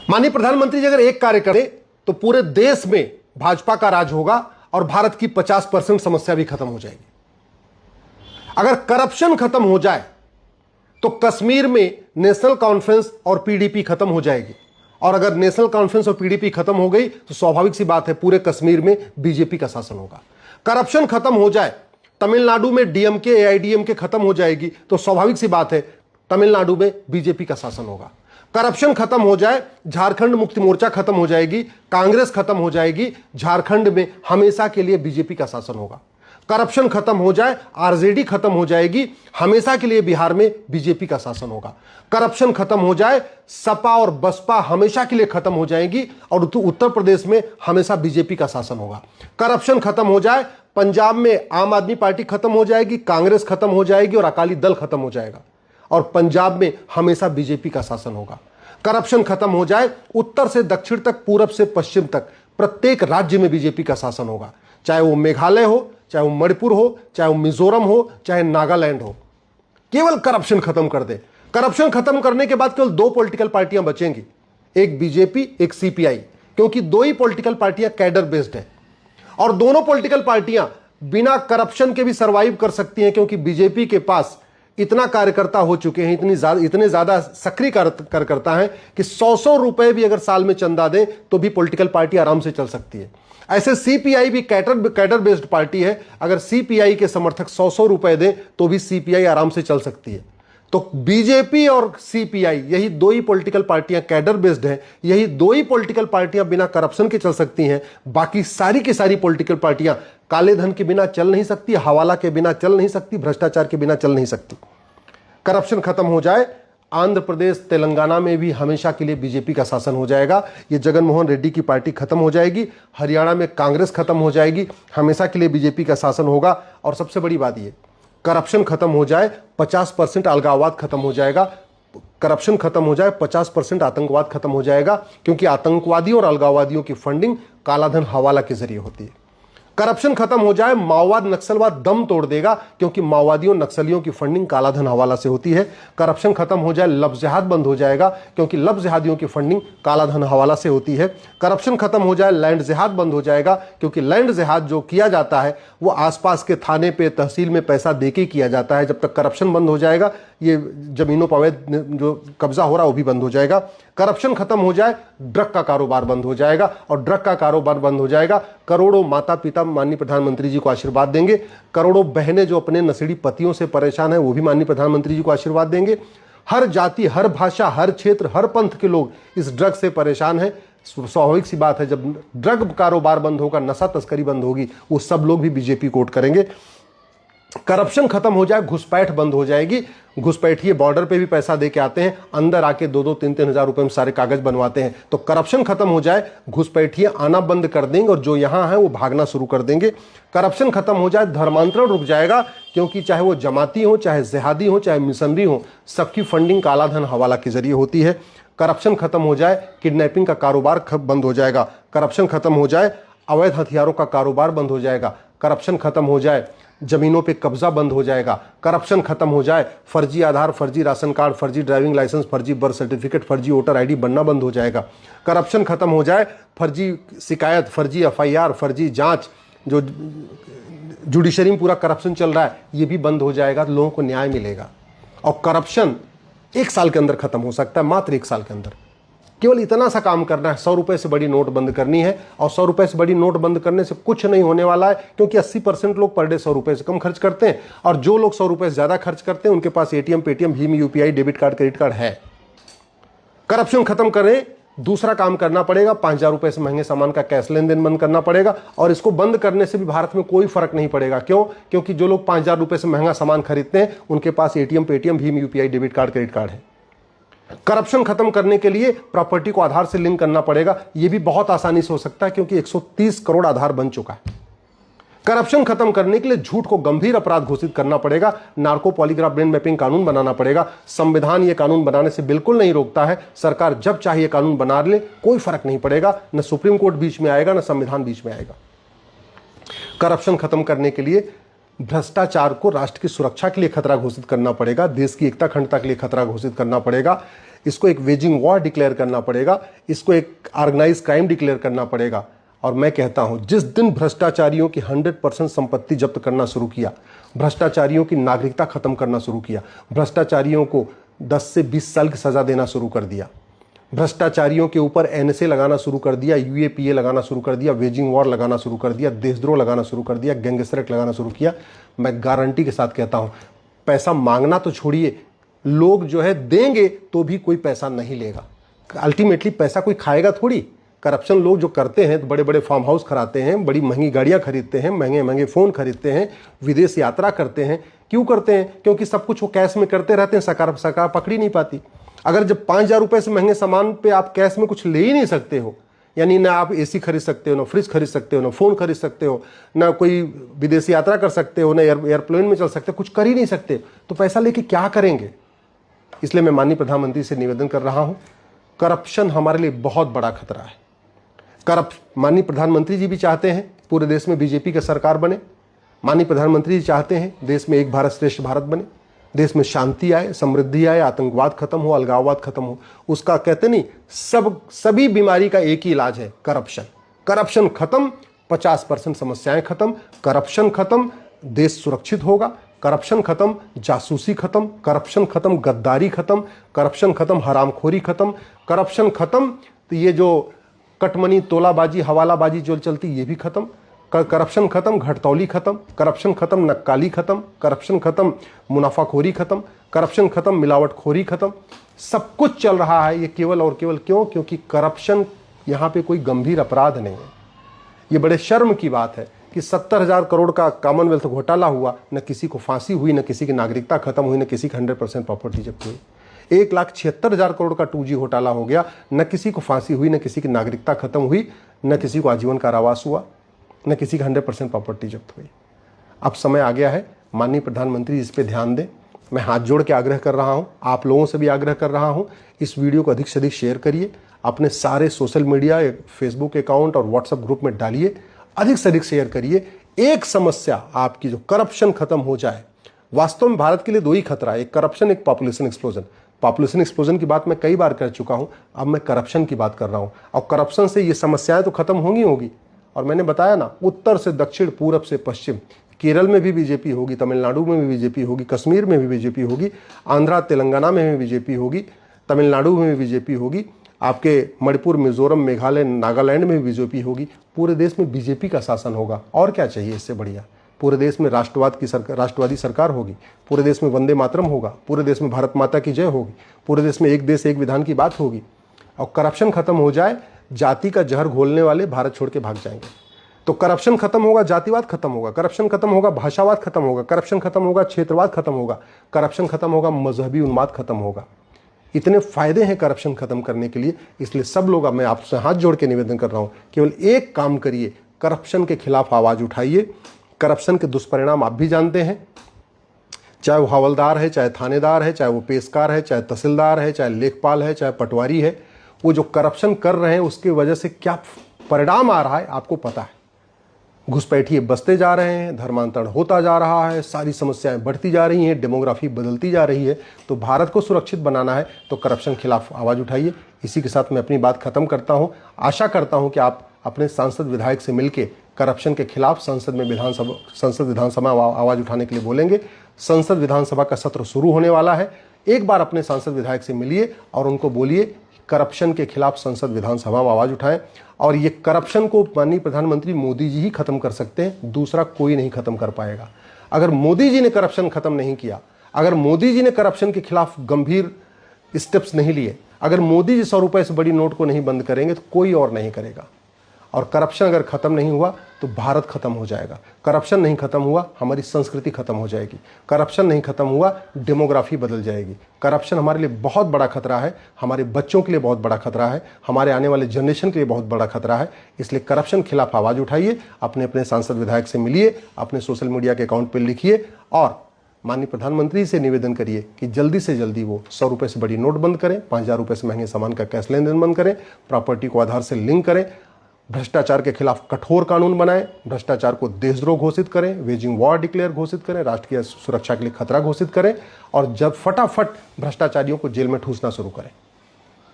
माननीय प्रधानमंत्री जी अगर एक कार्य करें तो पूरे देश में भाजपा का राज होगा और भारत की 50% समस्या भी खत्म हो जाएगी। अगर करप्शन खत्म हो जाए तो कश्मीर में नेशनल कॉन्फ्रेंस और पीडीपी खत्म हो जाएगी, और अगर नेशनल कॉन्फ्रेंस और पीडीपी खत्म हो गई तो स्वाभाविक सी बात है पूरे कश्मीर में बीजेपी का शासन होगा। करप्शन खत्म हो जाए, तमिलनाडु में डीएमके एआईडीएमके खत्म हो जाएगी तो स्वाभाविक सी बात है तमिलनाडु में बीजेपी का शासन होगा। करप्शन खत्म हो जाए, झारखंड मुक्ति मोर्चा खत्म हो जाएगी, कांग्रेस खत्म हो जाएगी, झारखंड में हमेशा के लिए बीजेपी का शासन होगा। करप्शन खत्म हो जाए, आरजेडी खत्म हो जाएगी, हमेशा के लिए बिहार में बीजेपी का शासन होगा। करप्शन खत्म हो जाए, सपा और बसपा हमेशा के लिए खत्म हो जाएगी और उत्तर प्रदेश में हमेशा बीजेपी का शासन होगा। करप्शन खत्म हो जाए, पंजाब में आम आदमी पार्टी खत्म हो जाएगी, कांग्रेस खत्म हो जाएगी और अकाली दल खत्म हो जाएगा और पंजाब में हमेशा बीजेपी का शासन होगा। करप्शन खत्म हो जाए, उत्तर से दक्षिण तक, पूरब से पश्चिम तक प्रत्येक राज्य में बीजेपी का शासन होगा, चाहे वो मेघालय हो, चाहे वो मणिपुर हो, चाहे वो मिजोरम हो, चाहे नागालैंड हो। केवल करप्शन खत्म कर दे। करप्शन खत्म करने के बाद केवल दो पॉलिटिकल पार्टियां बचेंगी, एक बीजेपी, एक सीपीआई, क्योंकि दो ही पॉलिटिकल पार्टियां कैडर बेस्ड है और दोनों पॉलिटिकल पार्टियां बिना करप्शन के भी सर्वाइव कर सकती हैं, क्योंकि बीजेपी के पास इतना कार्यकर्ता हो चुके हैं, इतने ज्यादा सक्रिय कार्यकर्ता हैं कि 100 रुपए भी अगर साल में चंदा दें तो भी पॉलिटिकल पार्टी आराम से चल सकती है। ऐसे सीपीआई भी कैडर बेस्ड पार्टी है, अगर सीपीआई के समर्थक 100 रुपए दें तो भी सीपीआई आराम से चल सकती है। तो बीजेपी और सीपीआई यही दो ही पॉलिटिकल पार्टियां कैडर बेस्ड हैं, यही दो ही पॉलिटिकल पार्टियां बिना करप्शन के चल सकती हैं। बाकी सारी की सारी पॉलिटिकल पार्टियां काले धन के बिना चल नहीं सकती, हवाला के बिना चल नहीं सकती, भ्रष्टाचार के बिना चल नहीं सकती। करप्शन खत्म हो जाए, आंध्र प्रदेश तेलंगाना में भी हमेशा के लिए बीजेपी का शासन हो जाएगा। ये जगन मोहन रेड्डी की पार्टी खत्म हो जाएगी, हरियाणा में कांग्रेस खत्म हो जाएगी, हमेशा के लिए बीजेपी का शासन होगा। और सबसे बड़ी बात ये, करप्शन खत्म हो जाए, 50% अलगाववाद खत्म हो जाएगा। करप्शन खत्म हो जाए, 50% आतंकवाद खत्म हो जाएगा, क्योंकि आतंकवादियों और अलगाववादियों की फंडिंग कालाधन हवाला के जरिए होती है। करप्शन खत्म हो जाए, माओवाद नक्सलवाद दम तोड़ देगा, क्योंकि माओवादियों नक्सलियों की फंडिंग कालाधन हवाला से होती है। करप्शन खत्म हो जाए, लव जिहाद बंद हो जाएगा, क्योंकि लव जिहादियों की फंडिंग कालाधन हवाला से होती है। करप्शन खत्म हो जाए, लैंड जिहाद बंद हो जाएगा, क्योंकि लैंड जिहाद जो किया जाता है वो आसपास के थाने पे, तहसील में पैसा देके किया जाता है। जब तक करप्शन बंद हो जाएगा, ये जमीनों पर अवैध जो कब्जा हो रहा है वो भी बंद हो जाएगा। करप्शन खत्म हो जाए, ड्रग का कारोबार बंद हो जाएगा, और ड्रग का कारोबार बंद हो जाएगा, करोड़ों माता पिता माननीय प्रधानमंत्री जी को आशीर्वाद देंगे। करोड़ों बहनें जो अपने नशेड़ी पतियों से परेशान है वो भी माननीय प्रधानमंत्री जी को आशीर्वाद देंगे। हर जाति, हर भाषा, हर क्षेत्र, हर पंथ के लोग इस ड्रग से परेशान हैं। स्वाभाविक सी बात है, जब ड्रग कारोबार बंद होगा, नशा तस्करी बंद होगी, वो सब लोग भी बीजेपी को वोट करेंगे। करप्शन खत्म हो जाए, घुसपैठ बंद हो जाएगी। घुसपैठिए बॉर्डर पे भी पैसा दे के आते हैं, अंदर आके 2-2, 3-3 हजार रुपए में सारे कागज बनवाते हैं। तो करप्शन खत्म हो जाए, घुसपैठिए आना बंद कर देंगे और जो यहां है वो भागना शुरू कर देंगे। करप्शन खत्म हो जाए, धर्मांतरण रुक जाएगा, क्योंकि चाहे वो जमाती हो, चाहे जिहादी हो, चाहे मिशनरी हो, सबकी फंडिंग कालाधन हवाला के जरिए होती है। करप्शन खत्म हो जाए, किडनैपिंग का कारोबार बंद हो जाएगा। करप्शन खत्म हो जाए, अवैध हथियारों का कारोबार बंद हो जाएगा। करप्शन खत्म हो जाए, जमीनों पे कब्जा बंद हो जाएगा। करप्शन खत्म हो जाए, फर्जी आधार, फर्जी राशन कार्ड, फर्जी ड्राइविंग लाइसेंस, फर्जी बर्थ सर्टिफिकेट, फर्जी वोटर आईडी बनना बंद हो जाएगा। करप्शन खत्म हो जाए, फर्जी शिकायत, फर्जी एफआईआर, फर्जी जांच, जो जुडिशरी में पूरा करप्शन चल रहा है, ये भी बंद हो जाएगा, लोगों को न्याय मिलेगा। और करप्शन 1 साल के अंदर खत्म हो सकता है, मात्र 1 साल के अंदर। केवल इतना सा काम करना है, 100 रुपए से बड़ी नोट बंद करनी है। और 100 रुपए से बड़ी नोट बंद करने से कुछ नहीं होने वाला है, क्योंकि 80% लोग पर डे 100 रुपए से कम खर्च करते हैं, और जो लोग 100 रुपए से ज्यादा खर्च करते हैं उनके पास एटीएम, पेटीएम, भीम UPI, debit card, credit card है। करप्शन खत्म करें, दूसरा काम करना पड़ेगा, 5,000 रुपए से महंगे सामान का कैश लेन देन बंद करना पड़ेगा। और इसको बंद करने से भी भारत में कोई फर्क नहीं पड़ेगा। क्यों? क्योंकि जो लोग 5,000 रुपए से महंगा सामान खरीदते हैं उनके पास एटीएम, पेटीएम, भीम UPI, debit card, credit card है। करप्शन खत्म करने के लिए प्रॉपर्टी को आधार से लिंक करना पड़ेगा। यह भी बहुत आसानी से हो सकता है, क्योंकि 130 करोड़ आधार बन चुका है। करप्शन खत्म करने के लिए झूठ को गंभीर अपराध घोषित करना पड़ेगा। नार्को पॉलीग्राफ ब्रेन मैपिंग कानून बनाना पड़ेगा। संविधान यह कानून बनाने से बिल्कुल नहीं रोकता है, सरकार जब चाहिए कानून बना ले, कोई फर्क नहीं पड़ेगा। न सुप्रीम कोर्ट बीच में आएगा, न संविधान बीच में आएगा। करप्शन खत्म करने के लिए भ्रष्टाचार को राष्ट्र की सुरक्षा के लिए खतरा घोषित करना पड़ेगा, देश की एकता अखंडता के लिए खतरा घोषित करना पड़ेगा। इसको एक वेजिंग वॉर डिक्लेयर करना पड़ेगा, इसको एक ऑर्गेनाइज क्राइम डिक्लेयर करना पड़ेगा। और मैं कहता हूं जिस दिन भ्रष्टाचारियों की 100% संपत्ति जब्त करना शुरू किया, भ्रष्टाचारियों की नागरिकता खत्म करना शुरू किया, भ्रष्टाचारियों को 10 से 20 साल की सजा देना शुरू कर दिया, भ्रष्टाचारियों के ऊपर एनएसए लगाना शुरू कर दिया, यूएपीए लगाना शुरू कर दिया, वेजिंग वॉर लगाना शुरू कर दिया, देशद्रोह लगाना शुरू कर दिया, गैंगस्टर एक्ट लगाना शुरू किया, मैं गारंटी के साथ कहता हूं पैसा मांगना तो छोड़िए, लोग जो है देंगे तो भी कोई पैसा नहीं लेगा। अल्टीमेटली पैसा कोई खाएगा थोड़ी। करप्शन लोग जो करते हैं, बड़े बड़े फार्म हाउस खराते हैं, बड़ी महंगी गाड़ियां खरीदते हैं, महंगे महंगे फ़ोन खरीदते हैं, विदेश यात्रा करते हैं। क्यों करते हैं? क्योंकि सब कुछ वो कैश में करते रहते हैं, सरकार पकड़ी नहीं पाती। अगर जब 5,000 रुपये से महंगे सामान पे आप कैश में कुछ ले ही नहीं सकते हो, यानी ना आप एसी खरीद सकते हो, ना फ्रिज खरीद सकते हो, ना फ़ोन खरीद सकते हो, ना कोई विदेशी यात्रा कर सकते हो, ना एयरप्लेन में चल सकते हो, कुछ कर ही नहीं सकते, तो पैसा लेके क्या करेंगे? इसलिए मैं माननीय प्रधानमंत्री से निवेदन कर रहा हूं, करप्शन हमारे लिए बहुत बड़ा खतरा है। माननीय प्रधानमंत्री जी भी चाहते हैं पूरे देश में बीजेपी की सरकार बने। माननीय प्रधानमंत्री जी चाहते हैं देश में एक भारत श्रेष्ठ भारत बने, देश में शांति आए, समृद्धि आए, आतंकवाद खत्म हो, अलगाववाद खत्म हो। उसका कहते नहीं, सभी बीमारी का एक ही इलाज है, करप्शन। करप्शन खत्म, 50% समस्याएं खत्म, करप्शन खत्म, देश सुरक्षित होगा। करप्शन खत्म, जासूसी खत्म, करप्शन खत्म, गद्दारी खत्म, करप्शन खत्म, हरामखोरी खत्म, करप्शन खत्म, तो ये जो कटमनी, तोलाबाजी, हवालाबाजी जो चलती, ये भी खत्म। करप्शन खत्म, घटतौली खत्म, करप्शन खत्म, नक्काली खत्म, करप्शन खत्म, मुनाफाखोरी खत्म, करप्शन खत्म, मिलावटखोरी खत्म। सब कुछ चल रहा है ये केवल और केवल क्यों? क्योंकि करप्शन यहाँ पे कोई गंभीर अपराध नहीं है। ये बड़े शर्म की बात है कि 70,000 करोड़ का कॉमनवेल्थ घोटाला हुआ, न किसी को फांसी हुई, न किसी की नागरिकता खत्म हुई, न किसी की 100% प्रॉपर्टी जब्त हुई। 1,76,000 करोड़ का 2G घोटाला हो गया, न किसी को फांसी हुई, न किसी की नागरिकता खत्म हुई, न किसी को आजीवन कारावास हुआ, न किसी की 100% प्रॉपर्टी जब्त हुई। अब समय आ गया है, माननीय प्रधानमंत्री इस पे ध्यान दें। मैं हाथ जोड़ के आग्रह कर रहा हूं, आप लोगों से भी आग्रह कर रहा हूं, इस वीडियो को अधिक से अधिक शेयर करिए, अपने सारे सोशल मीडिया, फेसबुक अकाउंट और व्हाट्सएप ग्रुप में डालिए, अधिक से अधिक शेयर करिए। एक समस्या आपकी जो करप्शन खत्म हो जाए। वास्तव में भारत के लिए दो ही खतरा है, एक करप्शन, एक पॉपुलेशन एक्सप्लोजन। पॉपुलेशन एक्सप्लोजन की बात मैं कई बार कर चुका हूं, अब मैं करप्शन की बात कर रहा हूं। और करप्शन से ये समस्याएं तो खत्म होंगी। और मैंने बताया ना, उत्तर से दक्षिण, पूरब से पश्चिम, केरल में भी बीजेपी होगी, तमिलनाडु में भी बीजेपी होगी, कश्मीर में भी बीजेपी होगी, आंध्रा तेलंगाना में भी बीजेपी होगी, तमिलनाडु में भी बीजेपी होगी, आपके मणिपुर, मिजोरम, मेघालय, नागालैंड में भी बीजेपी होगी। पूरे देश में बीजेपी का शासन होगा। और क्या चाहिए इससे बढ़िया? पूरे देश में राष्ट्रवादी सरकार होगी, पूरे देश में वंदे मातरम होगा, पूरे देश में भारत माता की जय होगी, पूरे देश में एक देश एक विधान की बात होगी। और करप्शन खत्म हो जाए, जाति का जहर घोलने वाले भारत छोड़ के भाग जाएंगे। तो करप्शन खत्म होगा, जातिवाद खत्म होगा, करप्शन खत्म होगा, भाषावाद खत्म होगा, करप्शन खत्म होगा, क्षेत्रवाद खत्म होगा, करप्शन खत्म होगा, मजहबी उन्माद खत्म होगा। इतने फायदे हैं करप्शन खत्म करने के लिए। इसलिए सब लोग, अब मैं आपसे हाथ जोड़ के निवेदन कर रहा हूं, केवल एक काम करिए, करप्शन के खिलाफ आवाज उठाइए। करप्शन के दुष्परिणाम आप भी जानते हैं, चाहे वो हवलदार है, चाहे थानेदार है, चाहे वो पेशकार है, चाहे तहसीलदार है, चाहे लेखपाल है, चाहे पटवारी है, वो जो करप्शन कर रहे हैं उसकी वजह से क्या परिणाम आ रहा है आपको पता है। घुसपैठिए बसते जा रहे हैं, धर्मांतरण होता जा रहा है, सारी समस्याएं बढ़ती जा रही हैं, डेमोग्राफी बदलती जा रही है। तो भारत को सुरक्षित बनाना है तो करप्शन खिलाफ आवाज उठाइए। इसी के साथ मैं अपनी बात खत्म करता हूं। आशा करता हूं कि आप अपने सांसद विधायक से मिलकर करप्शन के खिलाफ संसद विधानसभा आवाज उठाने के लिए बोलेंगे। संसद विधानसभा का सत्र शुरू होने वाला है। एक बार अपने सांसद विधायक से मिलिए और उनको बोलिए करप्शन के खिलाफ संसद विधानसभा में आवाज उठाएं। और ये करप्शन को माननीय प्रधानमंत्री मोदी जी ही खत्म कर सकते हैं, दूसरा कोई नहीं खत्म कर पाएगा। अगर मोदी जी ने करप्शन खत्म नहीं किया, अगर मोदी जी ने करप्शन के खिलाफ गंभीर स्टेप्स नहीं लिए, अगर मोदी जी 100 रुपए से बड़ी नोट को नहीं बंद करेंगे तो कोई और नहीं करेगा। और करप्शन अगर खत्म नहीं हुआ तो भारत खत्म हो जाएगा। करप्शन नहीं खत्म हुआ, हमारी संस्कृति खत्म हो जाएगी। करप्शन नहीं खत्म हुआ, डेमोग्राफी बदल जाएगी। करप्शन हमारे लिए बहुत बड़ा खतरा है, हमारे बच्चों के लिए बहुत बड़ा खतरा है, हमारे आने वाले जनरेशन के लिए बहुत बड़ा खतरा है। इसलिए करप्शन खिलाफ आवाज उठाइए, अपने अपने सांसद विधायक से मिलिए, अपने सोशल मीडिया के अकाउंट पर लिखिए और माननीय प्रधानमंत्री से निवेदन करिए कि जल्दी से जल्दी वो 100 रुपए से बड़ी नोट बंद करें, 5,000 रुपए से महंगे सामान का कैश लेन देन बंद करें, प्रॉपर्टी को आधार से लिंक करें, भ्रष्टाचार के खिलाफ कठोर कानून बनाएं, भ्रष्टाचार को देशद्रोह घोषित करें, वेजिंग वॉर डिक्लेयर घोषित करें, राष्ट्रीय सुरक्षा के लिए खतरा घोषित करें और जब फटाफट भ्रष्टाचारियों को जेल में ठूसना शुरू करें।